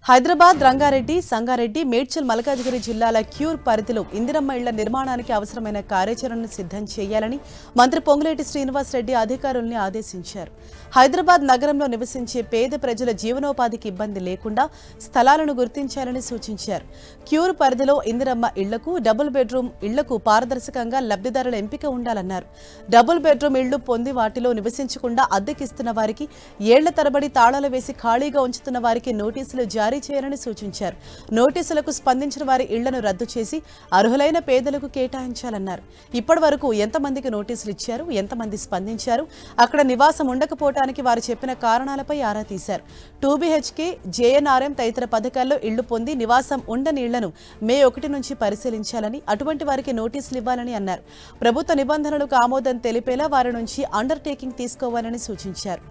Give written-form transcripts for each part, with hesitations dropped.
హైదరాబాద్, రంగారెడ్డి, సంగారెడ్డి, మేడ్చల్, మల్కాజ్గిరి జిల్లాల క్యూర్ పరిధిలో ఇందిరమ్మ ఇళ్ల నిర్మాణానికి అవసరమైన కార్యాచరణను సిద్ధం చేయాలని మంత్రి పొంగులేటి శ్రీనివాస్ రెడ్డి అధికారుల్ని ఆదేశించారు. హైదరాబాద్ నగరంలో నివసించే పేద ప్రజల జీవనోపాధికి ఇబ్బంది లేకుండా స్థలాలను గుర్తించాలని సూచించారు. క్యూర్ పరిధిలో ఇందిరమ్మ ఇళ్లకు, డబుల్ బెడ్రూమ్ ఇళ్లకు పారదర్శకంగా లబ్ధిదారుల ఎంపిక ఉండాలన్నారు. డబుల్ బెడ్రూమ్ ఇళ్లు పొంది వాటిలో నివసించకుండా అద్దెకిస్తున్న వారికి, ఏళ్ల తరబడి తాళాలు వేసి ఖాళీగా ఉంచుతున్న వారికి నోటీసులు జారీ చేయాలని సూచించారు. నోటీసులకు స్పందించిన వారి ఇళ్లను రద్దు చేసి అర్హులైన పేదలకు కేటాయించాలన్నారు. ఇప్పటి వరకు ఎంతమందికి నోటీసులు ఇచ్చారు, ఎంతమంది స్పందించారు, అక్కడ నివాసం ఉండకపోవటానికి వారు చెప్పిన కారణాలపై ఆరా తీశారు. 2BHK, JNRM తదితర పథకాల్లో ఇళ్లు పొంది నివాసం ఉండని ఇళ్లను మే 1 నుంచి పరిశీలించాలని, అటువంటి వారికి నోటీసులు ఇవ్వాలని అన్నారు. ప్రభుత్వ నిబంధనలకు ఆమోదం తెలిపేలా వారి నుంచి అండర్టేకింగ్ తీసుకోవాలని సూచించారు.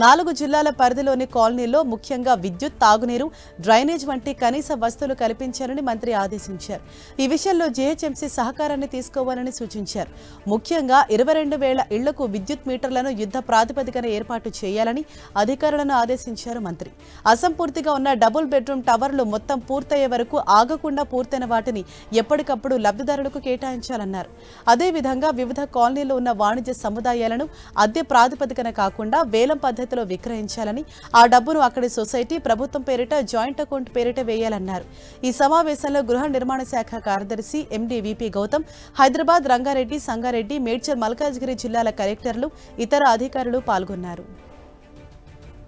4 జిల్లాల పరిధిలోని కాలనీల్లో ముఖ్యంగా విద్యుత్, తాగునీరు, డ్రైనేజ్ వంటి కనీస వసతులు కల్పించాలని మంత్రి ఆదేశించారు. ఈ విషయంలో GHMC సహకారాన్ని తీసుకోవాలని సూచించారు. ముఖ్యంగా 22,000 ఇళ్లకు విద్యుత్ మీటర్లను యుద్ధ ప్రాతిపదికన ఏర్పాటు చేయాలని అధికారులను ఆదేశించారు మంత్రి. అసంపూర్తిగా ఉన్న డబుల్ బెడ్రూమ్ టవర్లు మొత్తం పూర్తయ్యే వరకు ఆగకుండా పూర్తయిన వాటిని ఎప్పటికప్పుడు లబ్ధిదారులకు కేటాయించాలన్నారు. అదేవిధంగా వివిధ కాలనీలో ఉన్న వాణిజ్య సముదాయాలను అద్దె ప్రాతిపదికన కాకుండా వేలం పద్ధతిలో విక్రయించాలని, ఆ డబ్బును అక్కడి సొసైటీ, ప్రభుత్వం పేరిట జాయింట్ అకౌంట్ పేరిట వేయాలన్నారు. ఈ సమావేశంలో గృహ నిర్మాణ శాఖ కార్యదర్శి MD VP గౌతమ్, హైదరాబాద్, రంగారెడ్డి, సంగారెడ్డి, మేడ్చల్, మల్కాజ్గిరి జిల్లాల కలెక్టర్లు, ఇతర అధికారులు పాల్గొన్నారు.